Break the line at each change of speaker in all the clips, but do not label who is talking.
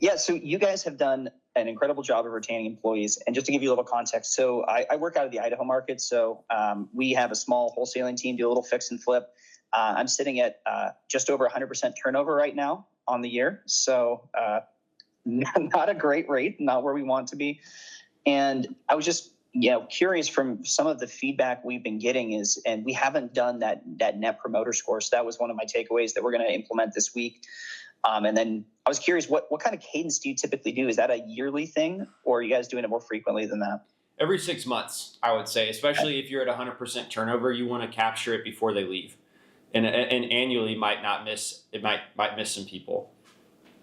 Yeah, so you guys have done an incredible job of retaining employees. And just to give you a little context, so I work out of the Idaho market. So we have a small wholesaling team, do a little fix and flip. I'm sitting at just over 100% turnover right now on the year. So not a great rate, not where we want to be. And I was just curious from some of the feedback we've been getting and we haven't done that net promoter score. So that was one of my takeaways that we're going to implement this week. And then I was curious, what kind of cadence do you typically do? Is that a yearly thing, or are you guys doing it more frequently than that?
Every 6 months, I would say, especially if you're at 100% turnover, you want to capture it before they leave. And annually might miss some people.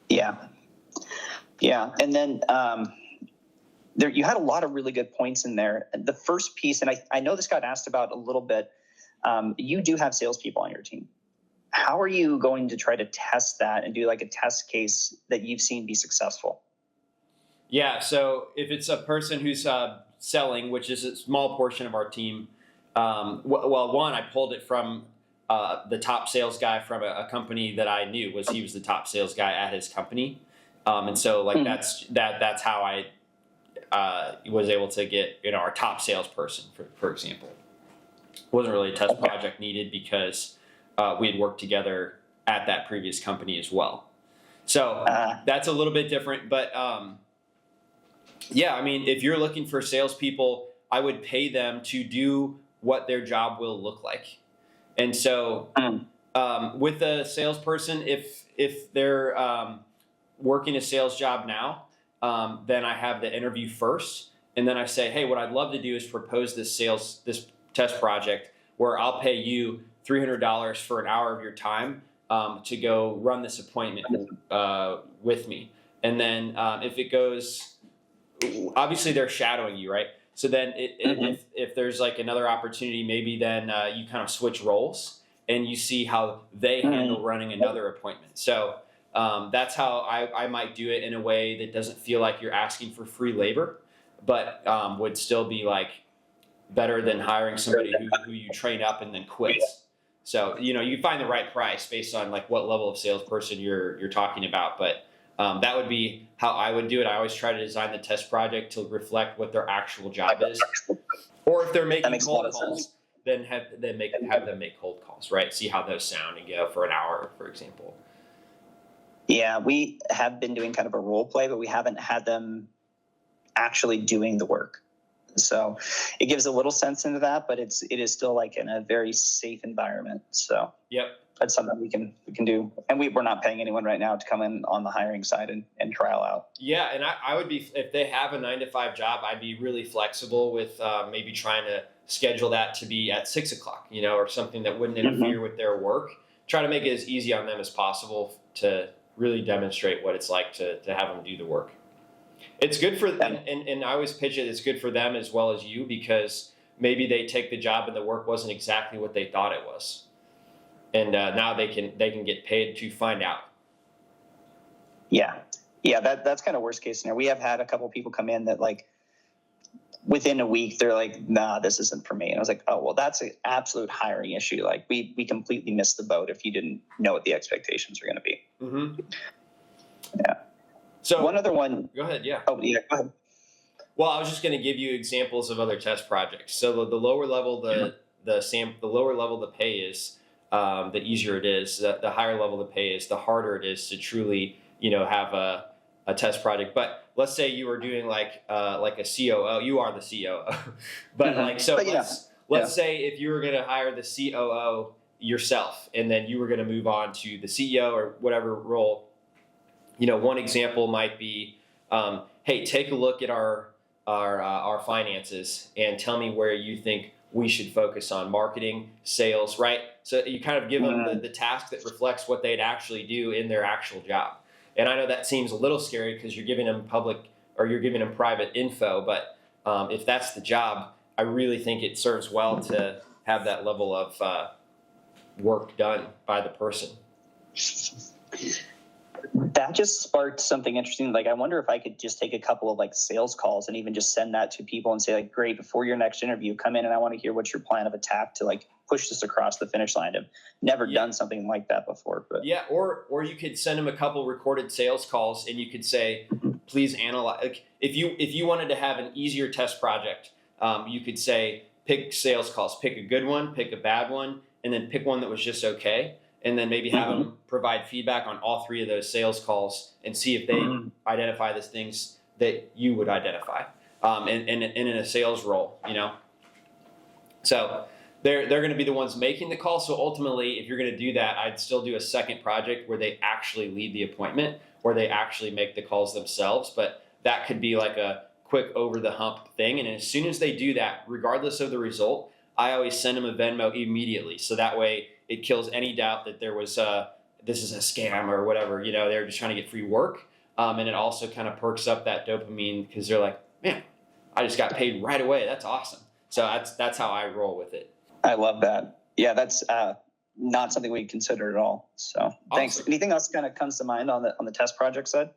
Yeah.
And then there, you had a lot of really good points in there. The first piece, and I know this got asked about a little bit, you do have salespeople on your team. How are you going to try to test that and do like a test case that you've seen be successful?
Yeah, so if it's a person who's selling, which is a small portion of our team, one, I pulled it from the top sales guy from a company that I knew he was the top sales guy at his company. And so that's how I was able to get our top salesperson, for example. Wasn't really a test project needed because we had worked together at that previous company as well. So that's a little bit different. But yeah, I mean, if you're looking for salespeople, I would pay them to do what their job will look like. And so with a salesperson, if they're working a sales job now, then I have the interview first. And then I say, hey, what I'd love to do is propose this test project where I'll pay you $300 for an hour of your time to go run this appointment with me. And then if it goes, obviously they're shadowing you, right? So then if there's like another opportunity, maybe then you kind of switch roles and you see how they handle running another appointment. So that's how I might do it in a way that doesn't feel like you're asking for free labor, but would still be like better than hiring somebody who you train up and then quits. So, you find the right price based on like what level of salesperson you're talking about. But that would be how I would do it. I always try to design the test project to reflect what their actual job is. Or if they're making cold calls, then have them make cold calls, right? See how those sound and go for an hour, for example.
Yeah, we have been doing kind of a role play, but we haven't had them actually doing the work. So it gives a little sense into that, but it is still like in a very safe environment. So
yep,
that's something we can do. And we're not paying anyone right now to come in on the hiring side and trial out.
Yeah, and I would be, if they have a 9-to-5 job, I'd be really flexible with maybe trying to schedule that to be at 6 o'clock, or something that wouldn't interfere with their work. Try to make it as easy on them as possible to really demonstrate what it's like to have them do the work. It's good for them, and I always pitch it, it's good for them as well as you, because maybe they take the job and the work wasn't exactly what they thought it was. And now they can get paid to find out.
Yeah, that's kind of worst case scenario. We have had a couple of people come in that like within a week, they're like, nah, this isn't for me. And I was like, oh, well, that's an absolute hiring issue. Like we completely missed the boat if you didn't know what the expectations were going to be.
Mm-hmm.
Yeah. So one other one.
Go ahead. Yeah.
Oh, yeah. Go ahead.
Well, I was just going to give you examples of other test projects. So the lower level the lower level the pay is, the easier it is. The higher level the pay is, the harder it is to truly have a test project. But let's say you were doing like a COO. You are the COO, but let's say if you were going to hire the COO yourself, and then you were going to move on to the CEO or whatever role. One example might be, hey, take a look at our finances and tell me where you think we should focus on marketing, sales, right? So you kind of give them the task that reflects what they'd actually do in their actual job. And I know that seems a little scary because you're giving them public or you're giving them private info, but if that's the job, I really think it serves well to have that level of work done by the person.
That just sparked something interesting. Like, I wonder if I could just take a couple of like sales calls and even just send that to people and say like, great, before your next interview, come in and I want to hear what's your plan of attack to like push this across the finish line. I've never
Yeah.
done something like that before. But
Yeah, or you could send them a couple recorded sales calls, and you could say, please analyze. Like if you wanted to have an easier test project, you could say pick sales calls, pick a good one, pick a bad one, and then pick one that was just okay, and then maybe have them provide feedback on all three of those sales calls and see if they identify the things that you would identify in a sales role, you know. So they're going to be the ones making the call. So ultimately, if you're going to do that, I'd still do a second project where they actually lead the appointment, or they actually make the calls themselves. But that could be like a quick over the hump thing. And as soon as they do that, regardless of the result, I always send them a Venmo immediately. So that way it kills any doubt that there was this is a scam or whatever, you know, they're just trying to get free work. And it also kind of perks up that dopamine because they're like, man, I just got paid right away. That's awesome. So that's how I roll with it.
I love that. Yeah, that's not something we considered at all. So thanks.
Awesome.
Anything else kind of comes to mind on the test project side?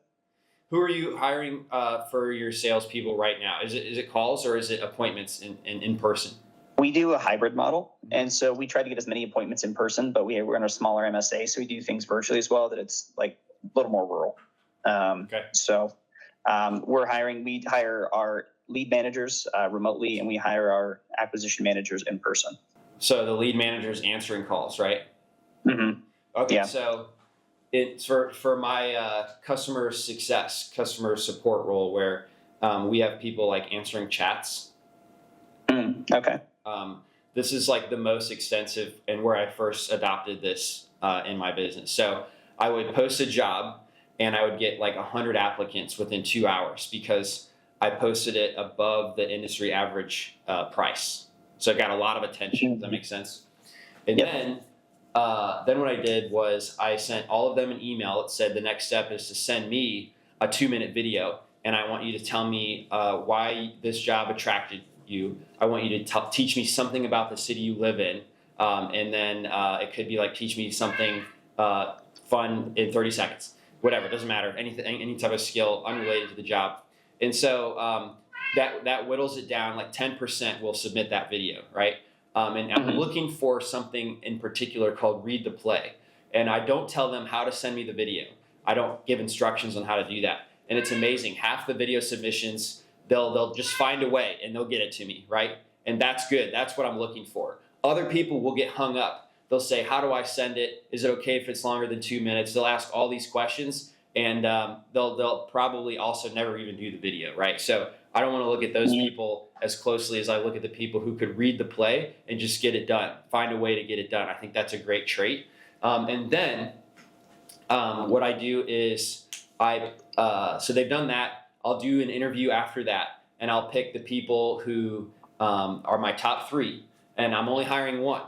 Who are you hiring for your salespeople right now? Is it calls or is it appointments in person?
We do a hybrid model, and so we try to get as many appointments in person, but we're in a smaller MSA, so we do things virtually as well. That it's like a little more rural.
Okay.
So we're hiring. We hire our lead managers remotely, and we hire our acquisition managers in person.
So the lead manager is answering calls, right?
Mm-hmm.
Okay.
Yeah.
So it's for my customer support role where we have people like answering chats.
Okay.
This is like the most extensive and where I first adopted this in my business. So I would post a job and I would get like 100 applicants within 2 hours because I posted it above the industry average price. So it got a lot of attention. Does that make sense? And then what I did was I sent all of them an email that said the next step is to send me a 2-minute video, and I want you to tell me why this job attracted you. I want you to teach me something about the city you live in, and then it could be like teach me something fun in 30 seconds. Whatever, doesn't matter. Any type of skill unrelated to the job. And so that whittles it down. Like 10% will submit that video, right? And I'm looking for something in particular called read the play. And I don't tell them how to send me the video. I don't give instructions on how to do that. And it's amazing. Half the video submissions, they'll just find a way and they'll get it to me, right? And that's good. That's what I'm looking for. Other people will get hung up. They'll say, how do I send it? Is it okay if it's longer than 2 minutes? They'll ask all these questions, and they'll probably also never even do the video, right? So I don't want to look at those people as closely as I look at the people who could read the play and just get it done, find a way to get it done. I think that's a great trait. And then what I do is so they've done that. I'll do an interview after that, and I'll pick the people who are my top 3, and I'm only hiring 1.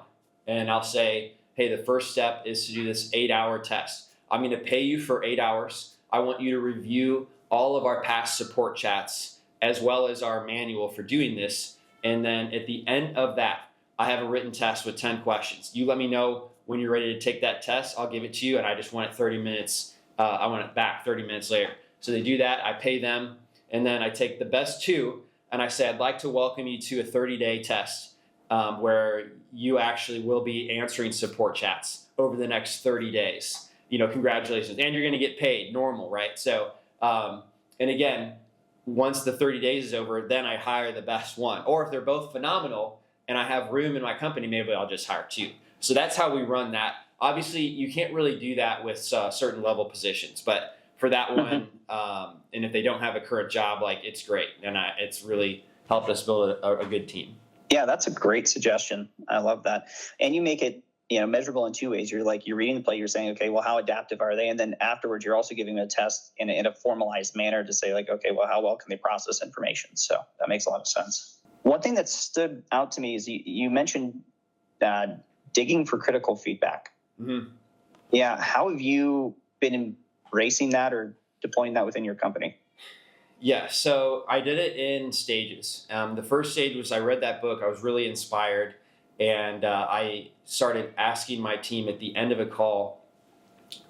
And I'll say, hey, the first step is to do this 8-hour test. I'm going to pay you for 8 hours. I want you to review all of our past support chats as well as our manual for doing this. And then at the end of that, I have a written test with 10 questions. You let me know when you're ready to take that test. I'll give it to you, and I just want it 30 minutes. I want it back 30 minutes later. So they do that. I pay them, and then I take the best 2, and I say, I'd like to welcome you to a 30-day test where you actually will be answering support chats over the next 30 days. You know, congratulations. And you're going to get paid normal, right? So, and again, once the 30 days is over, then I hire the best one. Or if they're both phenomenal and I have room in my company, maybe I'll just hire 2. So that's how we run that. Obviously, you can't really do that with certain level positions, but for that one, and if they don't have a current job, like it's great. And it's really helped us build a good team.
Yeah, that's a great suggestion. I love that. And you make it, measurable in 2 ways. You're reading the play, you're saying, okay, well, how adaptive are they? And then afterwards, you're also giving them a test in a formalized manner to say like, okay, well, how well can they process information? So that makes a lot of sense. One thing that stood out to me is you mentioned digging for critical feedback.
Mm-hmm.
Yeah. How have you been embracing that or deploying that within your company?
Yeah, so I did it in stages. The first stage was I read that book. I was really inspired, and I started asking my team at the end of a call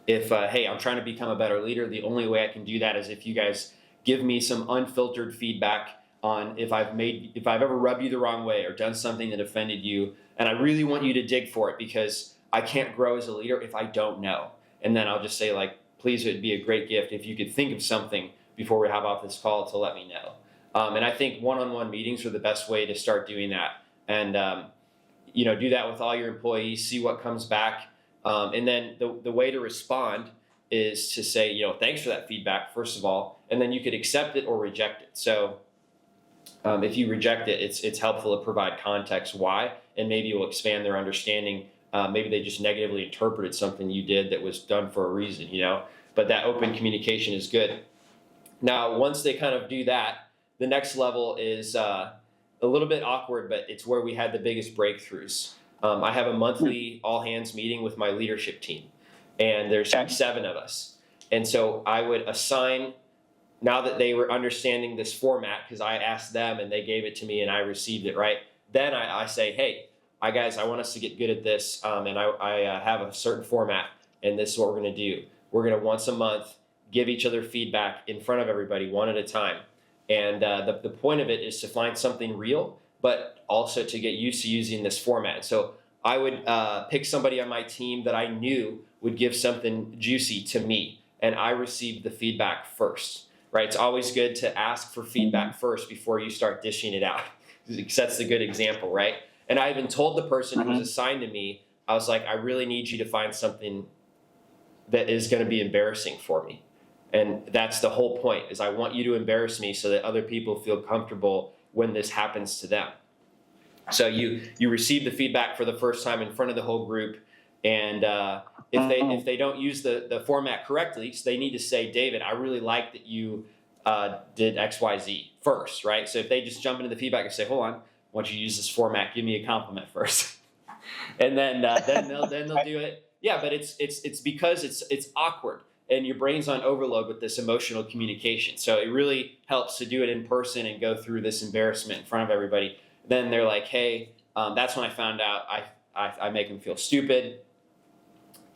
if, hey, I'm trying to become a better leader. The only way I can do that is if you guys give me some unfiltered feedback. on if I've ever rubbed you the wrong way or done something that offended you, and I really want you to dig for it because I can't grow as a leader if I don't know. And then I'll just say, like, please, it'd be a great gift if you could think of something before we hop off this call to let me know. And I think one-on-one meetings are the best way to start doing that. And do that with all your employees, see what comes back. And then the way to respond is to say, thanks for that feedback, first of all, and then you could accept it or reject it. So if you reject it, it's helpful to provide context why, and maybe it will expand their understanding. Maybe they just negatively interpreted something you did that was done for a reason, but that open communication is good. Now, once they kind of do that, the next level is a little bit awkward, but it's where we had the biggest breakthroughs. I have a monthly all hands meeting with my leadership team, and there's 7 of us. And so I would assign, now that they were understanding this format, because I asked them and they gave it to me and I received it, right? Then I say, hey, guys, I want us to get good at this, and I have a certain format, and this is what we're going to do. We're going to once a month give each other feedback in front of everybody, one at a time. And the point of it is to find something real, but also to get used to using this format. So I would pick somebody on my team that I knew would give something juicy to me, and I received the feedback first, right? It's always good to ask for feedback first before you start dishing it out. That's the good example, right? And I even told the person who was assigned to me, I was like, I really need you to find something that is going to be embarrassing for me. And that's the whole point, is I want you to embarrass me so that other people feel comfortable when this happens to them. So you receive the feedback for the first time in front of the whole group, and if they don't use the format correctly, so they need to say, David, I really like that you did XYZ first, right? So if they just jump into the feedback and say, hold on, why don't you use this format? Give me a compliment first, and then they'll do it. Yeah, but it's because it's awkward. And your brain's on overload with this emotional communication. So it really helps to do it in person and go through this embarrassment in front of everybody. Then they're like, hey, that's when I found out I make them feel stupid.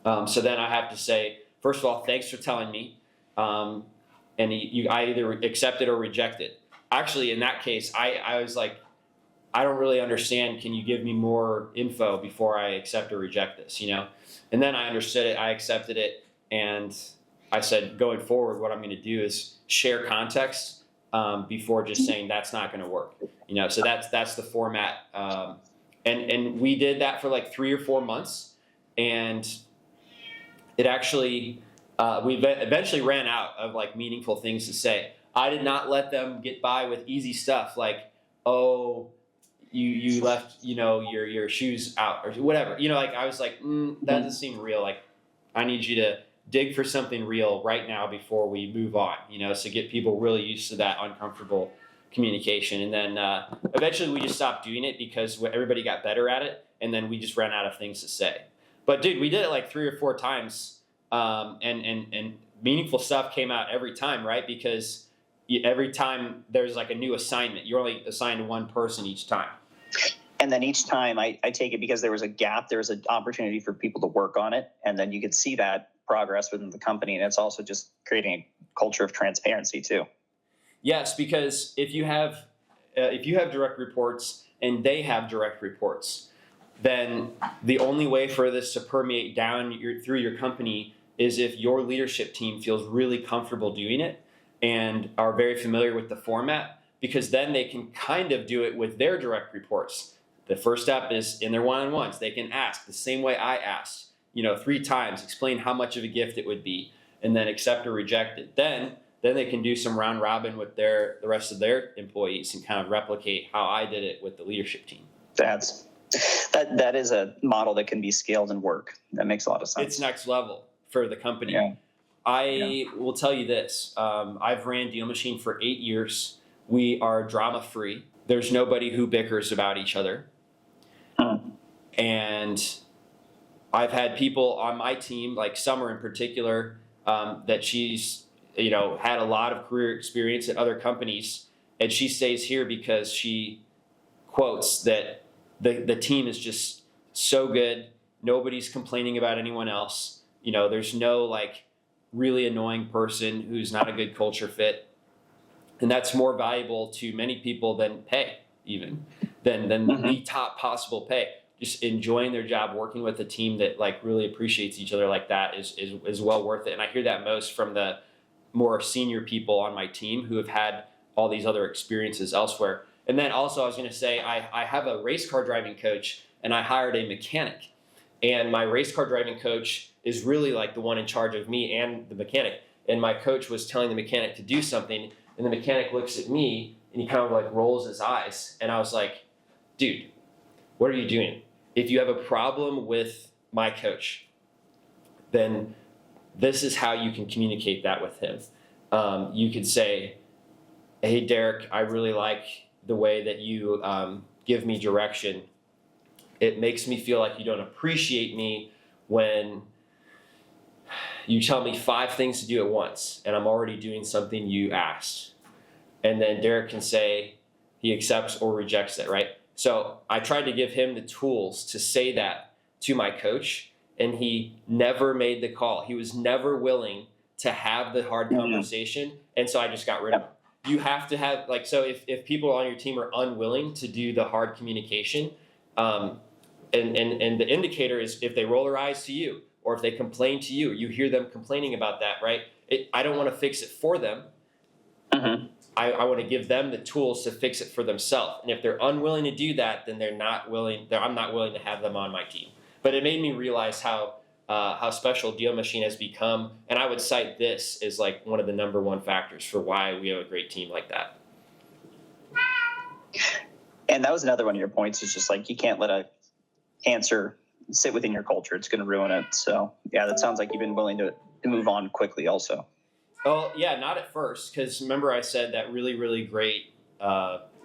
So then I have to say, first of all, thanks for telling me. And I either accept it or reject it. Actually, in that case, I was like, I don't really understand. Can you give me more info before I accept or reject this? And then I understood it. I accepted it. And I said, going forward, what I'm going to do is share context before just saying that's not going to work. So that's the format. And we did that for like 3 or 4 months, and it actually we eventually ran out of like meaningful things to say. I did not let them get by with easy stuff like, oh, you left your shoes out or whatever. I was like, that doesn't seem real. Like, I need you to dig for something real right now before we move on, so get people really used to that uncomfortable communication. And then eventually we just stopped doing it because everybody got better at it, and then we just ran out of things to say. But dude, we did it like 3 or 4 times, and meaningful stuff came out every time, right? Because every time there's like a new assignment. You're only assigned to one person each time.
And then each time I take it because there was a gap, there was an opportunity for people to work on it. And then you could see that progress within the company. And it's also just creating a culture of transparency too.
Yes, because if you have direct reports and they have direct reports, then the only way for this to permeate down through your company is if your leadership team feels really comfortable doing it and are very familiar with the format, because then they can kind of do it with their direct reports. The first step is in their one-on-ones. They can ask the same way I asked, 3 times, explain how much of a gift it would be, and then accept or reject it. Then they can do some round robin with the rest of their employees and kind of replicate how I did it with the leadership team.
That is a model that can be scaled and work. That makes a lot of sense.
It's next level for the company. Yeah. I will tell you this. I've ran DealMachine for 8 years. We are drama-free. There's nobody who bickers about each other. And I've had people on my team, like Summer in particular, that she's had a lot of career experience at other companies, and she stays here because she quotes that the team is just so good. Nobody's complaining about anyone else. There's no like really annoying person who's not a good culture fit. And that's more valuable to many people than pay, even than the top possible pay. Just enjoying their job, working with a team that like really appreciates each other like that is well worth it. And I hear that most from the more senior people on my team who have had all these other experiences elsewhere. And then also I was going to say, I have a race car driving coach, and I hired a mechanic, and my race car driving coach is really like the one in charge of me and the mechanic. And my coach was telling the mechanic to do something, and the mechanic looks at me and he kind of like rolls his eyes. And I was like, dude, what are you doing? If you have a problem with my coach, then this is how you can communicate that with him. You could say, hey, Derek, I really like the way that you give me direction. It makes me feel like you don't appreciate me when you tell me 5 things to do at once, and I'm already doing something you asked. And then Derek can say he accepts or rejects it, right? So I tried to give him the tools to say that to my coach, and he never made the call. He was never willing to have the hard conversation, and so I just got rid of him. You have to have, like, so if people on your team are unwilling to do the hard communication, and the indicator is if they roll their eyes to you, or if they complain to you, you hear them complaining about that, right? I don't want to fix it for them. I want to give them the tools to fix it for themselves. And if they're unwilling to do that, then I'm not willing to have them on my team. But it made me realize how special DealMachine has become. And I would cite this as like one of the number one factors for why we have a great team like that.
And that was another one of your points, is just like, you can't let a answer sit within your culture. It's going to ruin it. So yeah, that sounds like you've been willing to move on quickly also.
Oh yeah, not at first, because remember I said that really, really great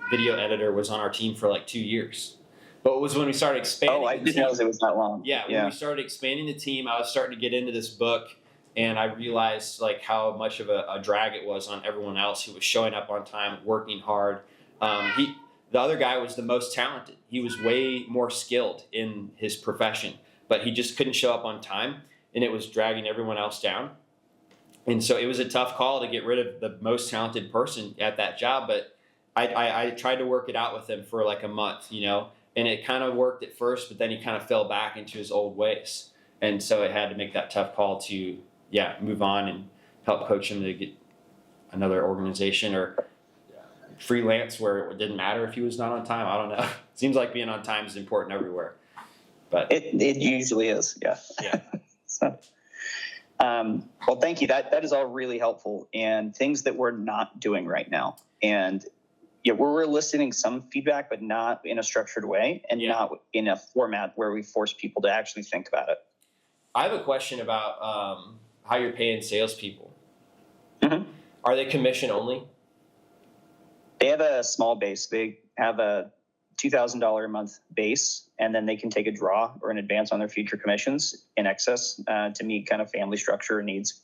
video editor was on our team for like 2 years. But it was when we started expanding.
Oh, I didn't know it was that long.
Yeah, when we started expanding the team, I was starting to get into this book, and I realized like how much of a drag it was on everyone else who was showing up on time, working hard. The other guy was the most talented. He was way more skilled in his profession, but he just couldn't show up on time, and it was dragging everyone else down. And so it was a tough call to get rid of the most talented person at that job, but I tried to work it out with him for like a month, and it kind of worked at first, but then he kind of fell back into his old ways. And so I had to make that tough call to, move on and help coach him to get another organization or freelance where it didn't matter if he was not on time. I don't know. Seems like being on time is important everywhere, but
it usually is. Yeah. So, well, thank you. That is all really helpful, and things that we're not doing right now. And we're eliciting some feedback, but not in a structured way, and not in a format where we force people to actually think about it.
I have a question about how you're paying salespeople. Are they commission only?
They have a small base. They have a $2,000 a month base, and then they can take a draw or an advance on their future commissions in excess to meet kind of family structure needs.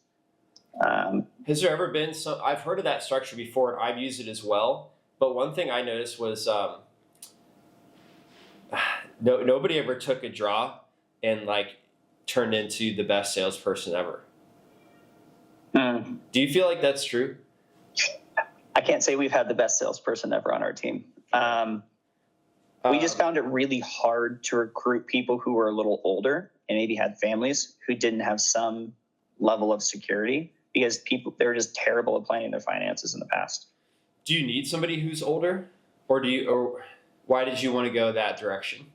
Has there ever been some? I've heard of that structure before, and I've used it as well. But one thing I noticed was nobody ever took a draw and like turned into the best salesperson ever. Do you feel like that's true?
I can't say we've had the best salesperson ever on our team. We just found it really hard to recruit people who were a little older and maybe had families who didn't have some level of security, because they're just terrible at planning their finances in the past.
Do you need somebody who's older, or why did you want to go that direction?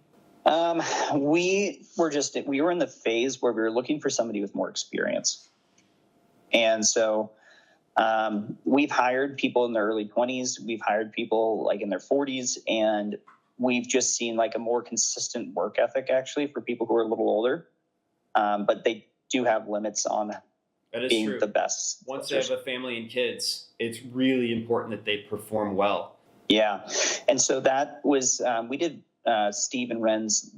We were in the phase where we were looking for somebody with more experience. And so we've hired people in their early 20s. We've hired people like in their 40s, and we've just seen like a more consistent work ethic actually for people who are a little older. But they do have limits on being
true.
The best.
Once they have a family and kids, it's really important that they perform well.
Yeah. And so that was, we did Steve and Ren's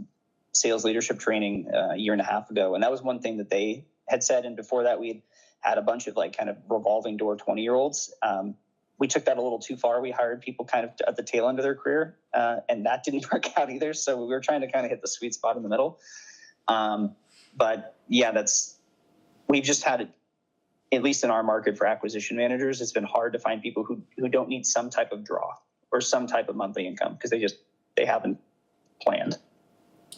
sales leadership training a year and a half ago. And that was one thing that they had said. And before that, we had a bunch of like kind of revolving door 20-year-olds. We took that a little too far. We hired people kind of at the tail end of their career, and that didn't work out either. So we were trying to kind of hit the sweet spot in the middle. But yeah, we've just had at least in our market for acquisition managers, it's been hard to find people who don't need some type of draw or some type of monthly income because they haven't planned.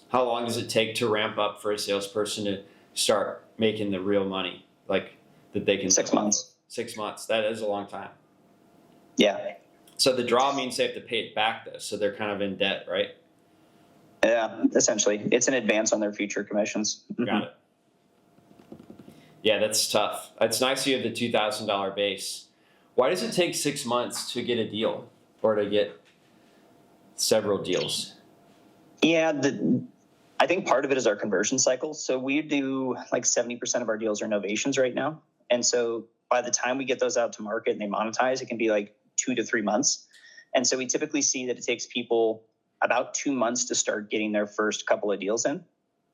How long does it take to ramp up for a salesperson to start making the real money, like that they can?
6 months.
6 months. That is a long time.
Yeah.
So the draw means they have to pay it back though. So they're kind of in debt, right?
Yeah, essentially. It's an advance on their future commissions.
Got it. Yeah, that's tough. It's nice you have the $2,000 base. Why does it take 6 months to get a deal or to get several deals?
Yeah, I think part of it is our conversion cycle. So we do like 70% of our deals are novations right now. And so by the time we get those out to market and they monetize, it can be like 2 to 3 months. And so we typically see that it takes people about 2 months to start getting their first couple of deals in.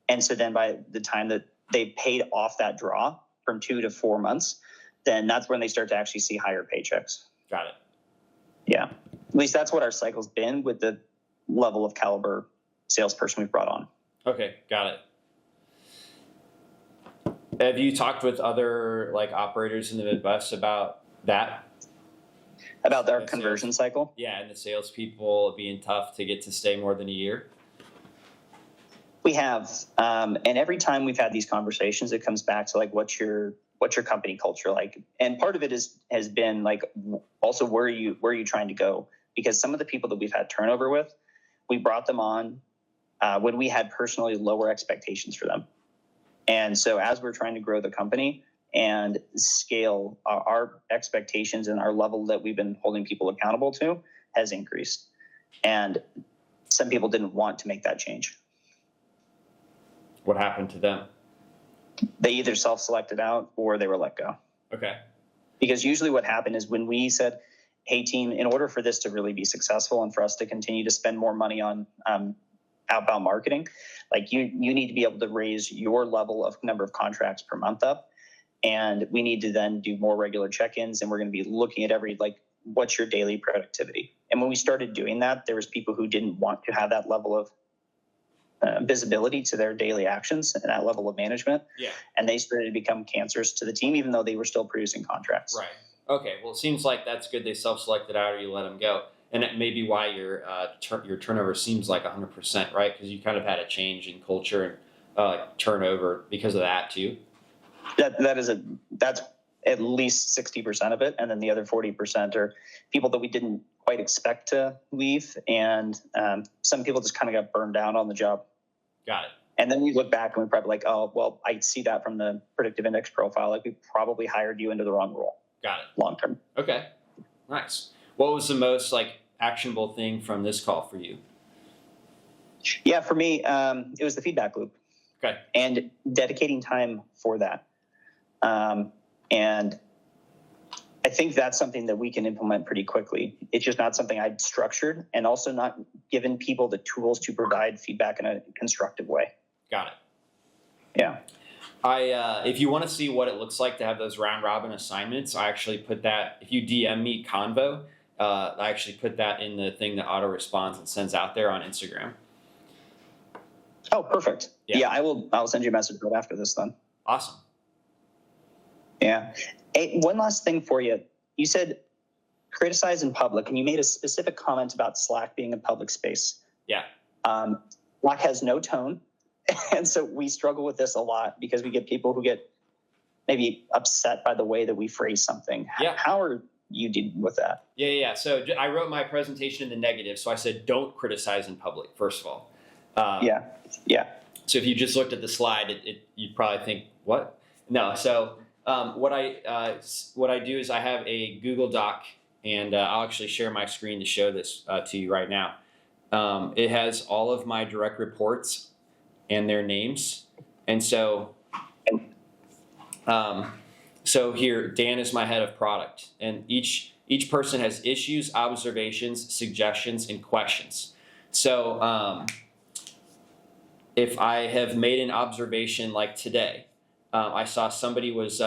And so then by the time that they've paid off that draw from 2 to 4 months, then that's when they start to actually see higher paychecks.
Got it.
Yeah. At least that's what our cycle's been with the level of caliber salesperson we've brought on.
Okay, got it. Have you talked with other like operators in the Midwest about that?
About our conversion cycle?
Yeah, and the salespeople being tough to get to stay more than a year?
We have. And every time we've had these conversations, it comes back to like, what's your company culture like? And part of it has been like, also, where are you trying to go? Because some of the people that we've had turnover with, we brought them on when we had personally lower expectations for them. And so as we're trying to grow the company and scale, our expectations and our level that we've been holding people accountable to has increased. And some people didn't want to make that change.
What happened to them?
They either self-selected out or they were let go.
Okay.
Because usually what happened is when we said, hey, team, in order for this to really be successful and for us to continue to spend more money on outbound marketing, like you need to be able to raise your level of number of contracts per month up. And we need to then do more regular check-ins. And we're going to be looking at what's your daily productivity? And when we started doing that, there was people who didn't want to have that level of visibility to their daily actions and that level of management.
Yeah.
And they started to become cancers to the team, even though they were still producing contracts.
Right. Okay. Well, it seems like that's good. They self-selected out or you let them go. And that may be why your turnover seems like 100%, right? Because you kind of had a change in culture and turnover because of that too.
That's at least 60% of it. And then the other 40% are people that we didn't quite expect to leave. And some people just kind of got burned out on the job.
Got it.
And then we look back and we're probably like, oh, well, I see that from the predictive index profile. Like we probably hired you into the wrong role.
Got it.
Long term.
Okay. Nice. What was the most actionable thing from this call for you?
Yeah, for me, it was the feedback loop.
Okay.
And dedicating time for that. And I think that's something that we can implement pretty quickly. It's just not something I'd structured and also not given people the tools to provide feedback in a constructive way.
Got it.
Yeah.
If you want to see what it looks like to have those round robin assignments, I actually put that, if you DM me Convo, I actually put that in the thing that auto responds and sends out there on Instagram.
Oh, perfect. Yeah, I'll send you a message right after this then.
Awesome.
Yeah. Hey, one last thing for you. You said criticize in public, and you made a specific comment about Slack being a public space.
Yeah.
Slack has no tone. And so we struggle with this a lot because we get people who get maybe upset by the way that we phrase something.
Yeah.
How are you dealing with that?
Yeah. So I wrote my presentation in the negative. So I said, don't criticize in public, first of all.
Yeah.
So if you just looked at the slide, you'd probably think, what? No. So what I do is I have a Google Doc, and I'll actually share my screen to show this to you right now. It has all of my direct reports and their names. And so here, Dan is my head of product, and each person has issues, observations, suggestions, and questions. So if I have made an observation like today, I saw somebody was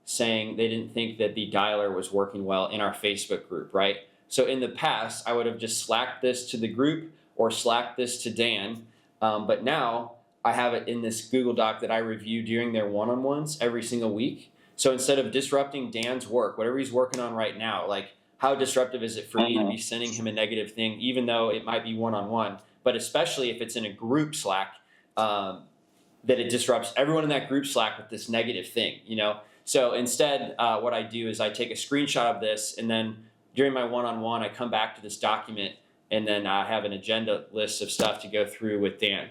saying they didn't think that the dialer was working well in our Facebook group, right? So in the past, I would have just slacked this to the group or slacked this to Dan, but now I have it in this Google Doc that I review during their one-on-ones every single week. So instead of disrupting Dan's work, whatever he's working on right now, like how disruptive is it for me to be sending him a negative thing, even though it might be one-on-one, but especially if it's in a group Slack, that it disrupts everyone in that group Slack with this negative thing, you know? So instead, what I do is I take a screenshot of this, and then during my one-on-one, I come back to this document, and then I have an agenda list of stuff to go through with Dan.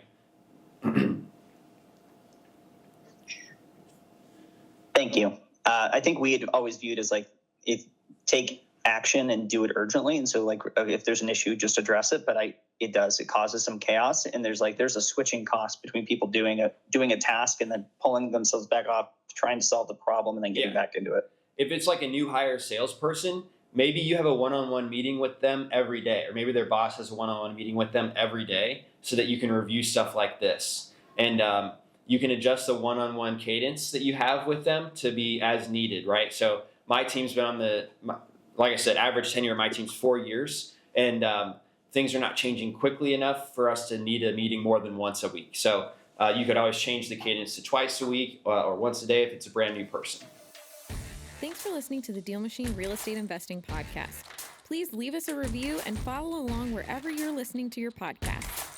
Thank you. I think we had always viewed as like, if take action and do it urgently. And so like, if there's an issue, just address it. But it causes some chaos. And there's a switching cost between people doing a task and then pulling themselves back off, trying to solve the problem and then getting back into it.
If it's like a new hire salesperson, maybe you have a one-on-one meeting with them every day, or maybe their boss has a one-on-one meeting with them every day so that you can review stuff like this. And, you can adjust the one-on-one cadence that you have with them to be as needed, right? So my team's been like I said, average tenure of my team's 4 years, and things are not changing quickly enough for us to need a meeting more than once a week. So you could always change the cadence to twice a week or once a day if it's a brand new person.
Thanks for listening to the DealMachine Real Estate Investing Podcast. Please leave us a review and follow along wherever you're listening to your podcast.